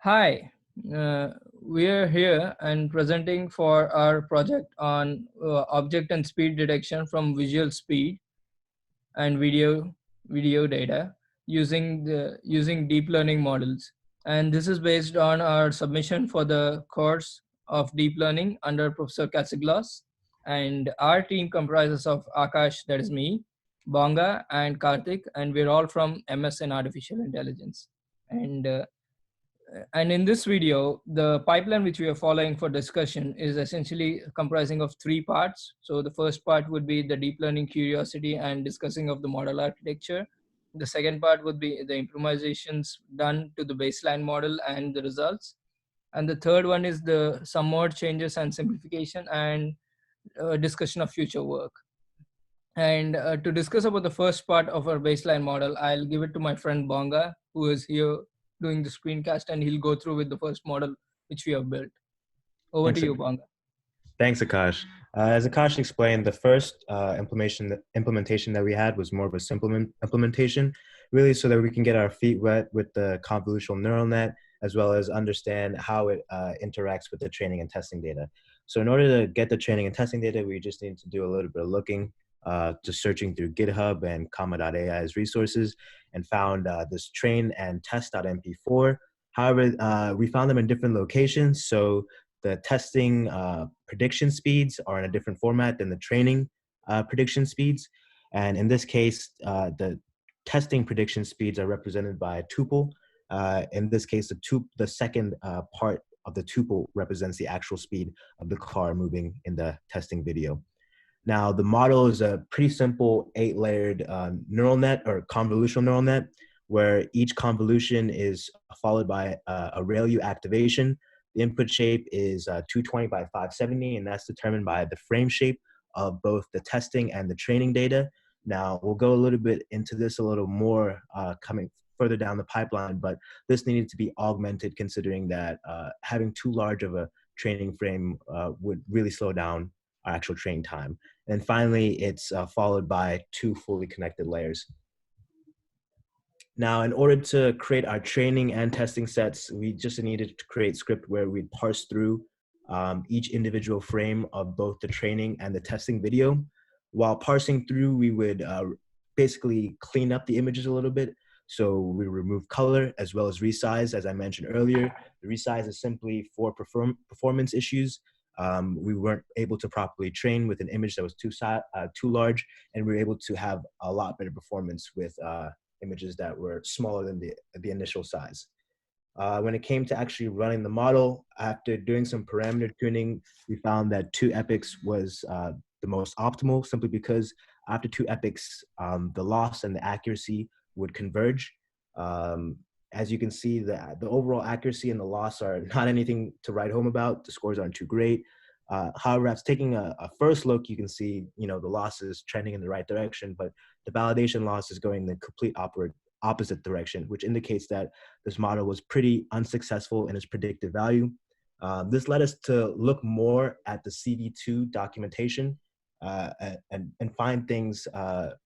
Hi, we are here and presenting for our project on object and speed detection from visual speed and video data using deep learning models. And this is based on our submission for the course of deep learning under Professor Katsiglas. And our team comprises of Akash, that is me, Bonga, and Kartik, and we're all from MS in Artificial Intelligence. And and in this video, the pipeline which we are following for discussion is essentially comprising of three parts. So the first part would be the deep learning curiosity and discussing of the model architecture. The second part would be the improvisations done to the baseline model and the results. And the third one is the some more changes and simplification and discussion of future work. And to discuss about the first part of our baseline model, I'll give it to my friend Bonga, who is here doing the screencast, and he'll go through with the first model which we have built. Over to Thanks, you, Bonga. thanks, Akash. As Akash explained, the first implementation that we had was more of a simple implementation, really so that we can get our feet wet with the convolutional neural net, as well as understand how it interacts with the training and testing data. So in order to get the training and testing data, we just need to do a little bit of looking, just searching through GitHub and comma.ai's resources, and found this train and test.mp4. However, we found them in different locations. So the testing prediction speeds are in a different format than the training prediction speeds. And in this case, the testing prediction speeds are represented by a tuple. In this case, the second part of the tuple represents the actual speed of the car moving in the testing video. Now, the model is a pretty simple 8-layered neural net or convolutional neural net, where each convolution is followed by a RailU activation. The input shape is 220 by 570, and that's determined by the frame shape of both the testing and the training data. Now, we'll go a little bit into this a little more coming further down the pipeline, but this needed to be augmented considering that having too large of a training frame would really slow down our actual training time. And finally, it's followed by 2 fully connected layers. Now, in order to create our training and testing sets, we just needed to create script where we'd parse through each individual frame of both the training and the testing video. While parsing through, we would basically clean up the images a little bit. So we remove color as well as resize, as I mentioned earlier. The resize is simply for performance issues. We weren't able to properly train with an image that was too large, and we were able to have a lot better performance with images that were smaller than the initial size. When it came to actually running the model, after doing some parameter tuning, we found that 2 epochs was the most optimal, simply because after 2 epochs, the loss and the accuracy would converge. As you can see, the overall accuracy and the loss are not anything to write home about. The scores aren't too great. However, after taking a first look, you can see, the loss is trending in the right direction, but the validation loss is going in the complete opposite direction, which indicates that this model was pretty unsuccessful in its predictive value. This led us to look more at the CV2 documentation and find things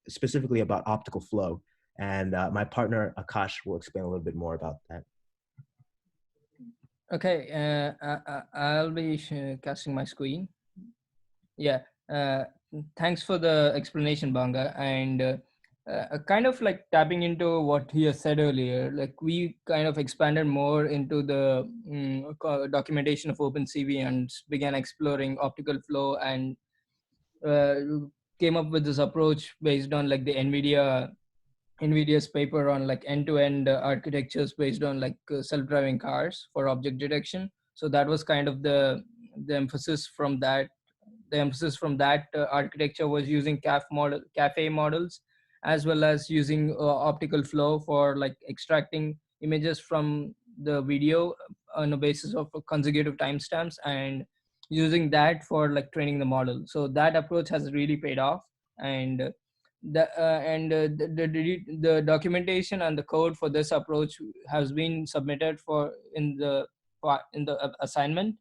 specifically about optical flow. And my partner, Akash, will explain a little bit more about that. Okay, I'll be casting my screen. Yeah, thanks for the explanation, Banga. And kind of like tapping into what he has said earlier, like we kind of expanded more into the documentation of OpenCV and began exploring optical flow, and uh, came up with this approach based on like the NVIDIA's paper on like end-to-end architectures based on like self-driving cars for object detection. So that was kind of the emphasis from that. The emphasis from that architecture was using cafe models, as well as using optical flow for like extracting images from the video on the basis of consecutive timestamps, and using that for like training the model. So that approach has really paid off. And the documentation and the code for this approach has been submitted for in the assignment.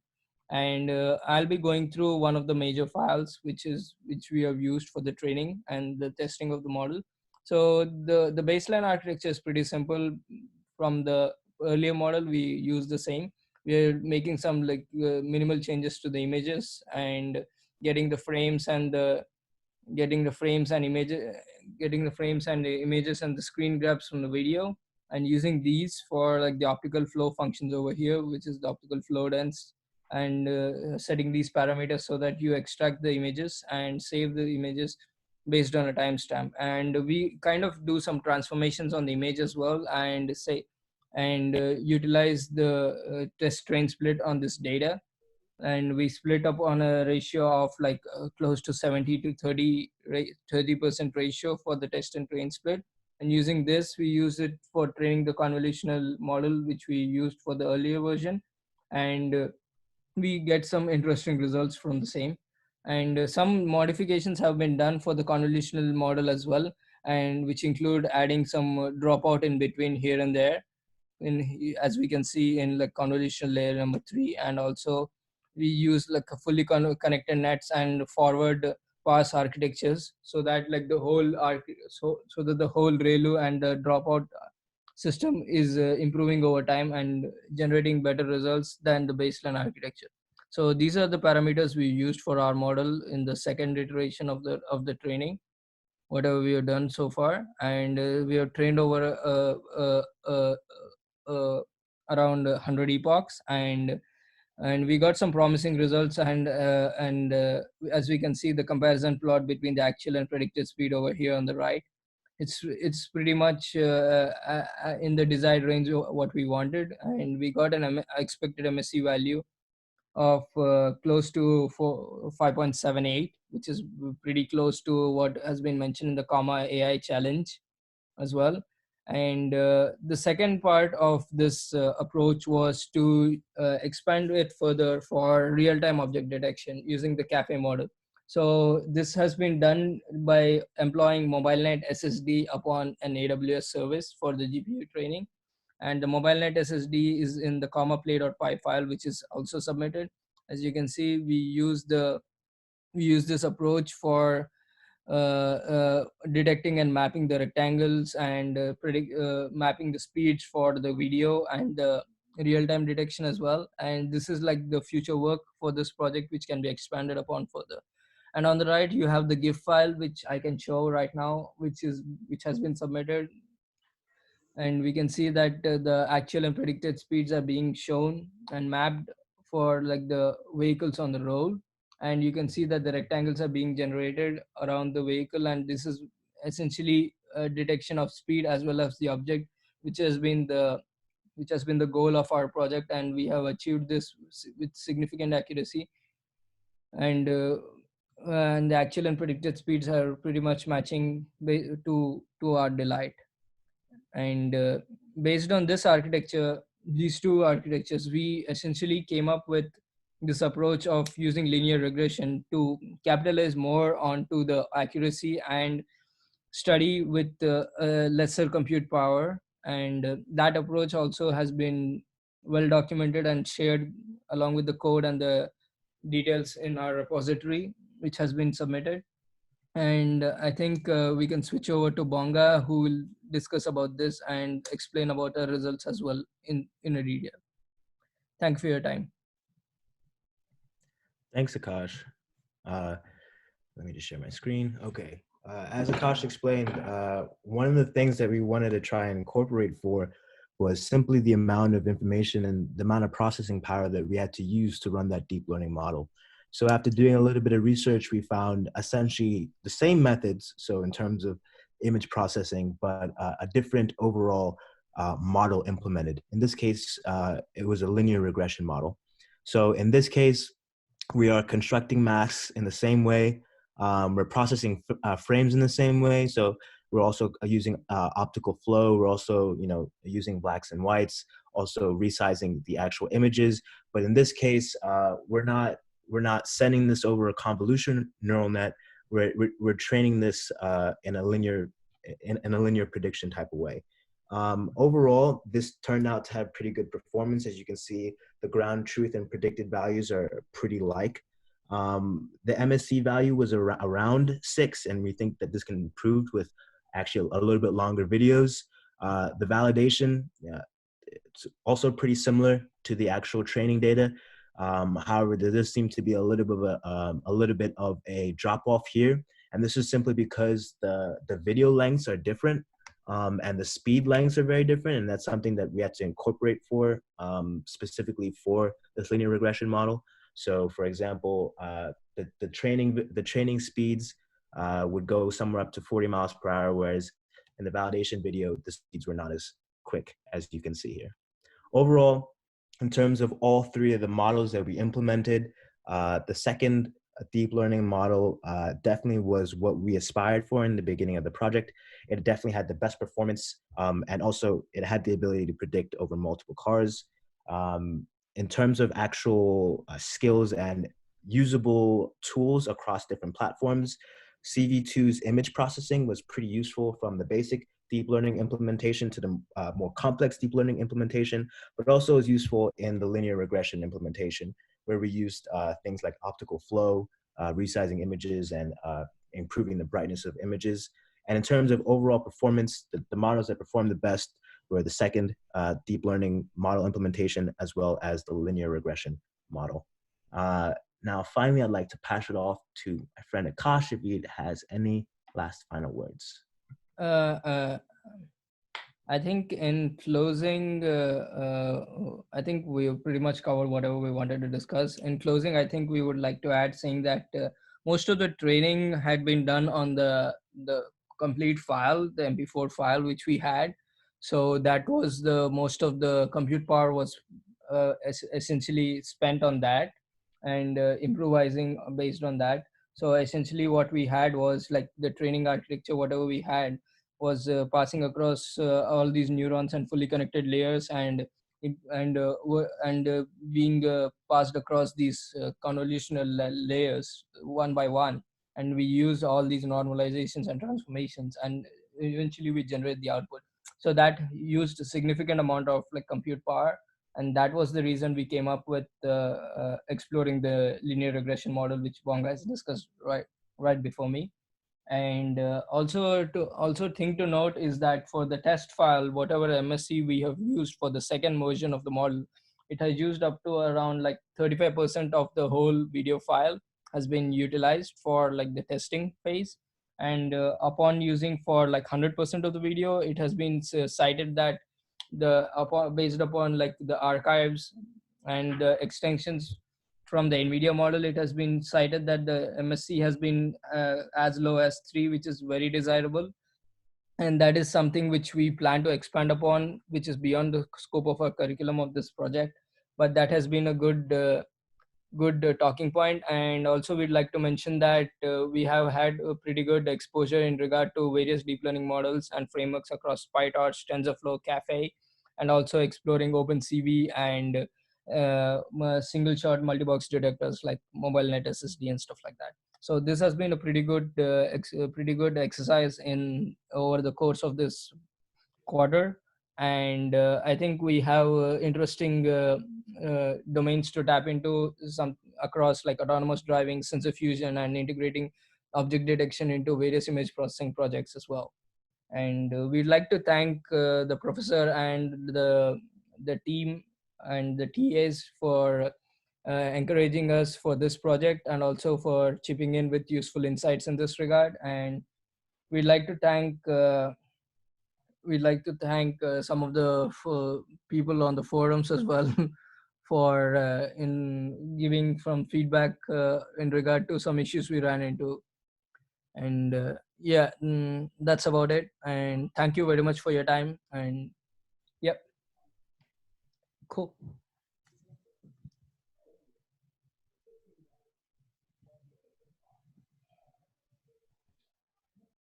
And I'll be going through one of the major files which we have used for the training and the testing of the model. So the baseline architecture is pretty simple. earlier model, we use the same. We're making some like minimal changes to the images and getting the frames and the getting the frames and images getting the frames and the images and the screen grabs from the video, and using these for like the optical flow functions over here, which is the optical flow dense, and setting these parameters so that you extract the images and save the images based on a timestamp. And we kind of do some transformations on the image as well, and say and utilize the test train split on this data, and we split up on a ratio of like close to 70 to 30% ratio for the test and train split. And using this, we use it for training the convolutional model which we used for the earlier version, and we get some interesting results from the same. And some modifications have been done for the convolutional model as well, and which include adding some dropout in between here and there, as we can see in like convolutional layer number 3. And also we use like a fully connected nets and forward pass architectures, so that like the whole so that the whole ReLU and the dropout system is improving over time and generating better results than the baseline architecture. So these are the parameters we used for our model in the second iteration of the training, whatever we have done so far. And we have trained over around 100 epochs, and we got some promising results. And as we can see the comparison plot between the actual and predicted speed over here on the right, it's pretty much in the desired range of what we wanted, and we got an expected MSE value of close to 5.78, which is pretty close to what has been mentioned in the comma AI challenge as well. And the second part of this approach was to expand it further for real-time object detection using the cafe model. So this has been done by employing MobileNet SSD upon an AWS service for the GPU training. And the MobileNet SSD is in the comma play.py file, which is also submitted. As you can see, we use this approach for detecting and mapping the rectangles, and mapping the speeds for the video and the real-time detection as well. And this is like the future work for this project, which can be expanded upon further. And on the right, you have the GIF file, which I can show right now, which has been submitted. And we can see that the actual and predicted speeds are being shown and mapped for like the vehicles on the road. And you can see that the rectangles are being generated around the vehicle, and this is essentially a detection of speed as well as the object, which has been the goal of our project, and we have achieved this with significant accuracy. And uh, and the actual and predicted speeds are pretty much matching to our delight. And based on this architecture, these two architectures, we essentially came up with this approach of using linear regression to capitalize more onto the accuracy and study with lesser compute power. And that approach also has been well documented and shared along with the code and the details in our repository, which has been submitted. And I think we can switch over to Bonga, who will discuss about this and explain about our results as well in a detail. Thank you for your time. Thanks, Akash. Let me just share my screen. Okay. As Akash explained, one of the things that we wanted to try and incorporate for was simply the amount of information and the amount of processing power that we had to use to run that deep learning model. So after doing a little bit of research, we found essentially the same methods, so in terms of image processing, but a different overall model implemented. In this case, it was a linear regression model. So in this case, we are constructing masks in the same way. We're processing frames in the same way. So we're also using optical flow. We're also, using blacks and whites, also resizing the actual images. But in this case, we're not sending this over a convolution neural net. We're training this in a linear prediction type of way. Overall, this turned out to have pretty good performance. As you can see, the ground truth and predicted values are pretty like. The MSC value was around 6, and we think that this can improve with actually a little bit longer videos. The validation, also pretty similar to the actual training data. However, there does seem to be a little bit of a drop off here, and this is simply because the video lengths are different, and the speed lengths are very different, and that's something that we had to incorporate for specifically for this linear regression model. So, for example, the training speeds would go somewhere up to 40 miles per hour, whereas in the validation video, the speeds were not as quick as you can see here. Overall, in terms of all three of the models that we implemented, the second deep learning model definitely was what we aspired for in the beginning of the project. It definitely had the best performance, and also it had the ability to predict over multiple cars. In terms of actual skills and usable tools across different platforms, CV2's image processing was pretty useful from the basic deep learning implementation to the more complex deep learning implementation, but also is useful in the linear regression implementation, where we used things like optical flow, resizing images, and improving the brightness of images. And in terms of overall performance, the models that performed the best were the second deep learning model implementation, as well as the linear regression model. Now, finally, I'd like to pass it off to my friend Akash if he has any last final words. Uh, uh, I think in closing, I think we pretty much covered whatever we wanted to discuss. In closing, I think we would like to add saying that most of the training had been done on the complete file, the MP4 file which we had. So that was the most of the compute power was essentially spent on that, and improvising based on that. So essentially, what we had was like the training architecture, whatever we had was passing across all these neurons and fully connected layers, and being passed across these convolutional layers one by one, and we use all these normalizations and transformations, and eventually we generate the output. So that used a significant amount of like compute power, and that was the reason we came up with exploring the linear regression model, which Bonga has discussed right before me. And also thing to note is that for the test file, whatever MSC we have used for the second version of the model, it has used up to around like 35% of the whole video file has been utilized for like the testing phase. And upon using for like 100% of the video, it has been cited that based upon like the archives and the extensions from the NVIDIA model, it has been cited that the MSC has been as low as 3, which is very desirable. And that is something which we plan to expand upon, which is beyond the scope of our curriculum of this project. But that has been a good talking point. And also we'd like to mention that we have had a pretty good exposure in regard to various deep learning models and frameworks across PyTorch, TensorFlow, Cafe, and also exploring OpenCV and single shot multi-box detectors like mobile net SSD and stuff like that. So this has been a pretty good exercise in over the course of this quarter. And I think we have interesting domains to tap into, some across like autonomous driving, sensor fusion, and integrating object detection into various image processing projects as well. And we'd like to thank the professor and the team and the TAs for encouraging us for this project, and also for chipping in with useful insights in this regard. And we'd like to thank some of the people on the forums as well for in giving from feedback in regard to some issues we ran into. And yeah, that's about it. And thank you very much for your time. And yep, cool.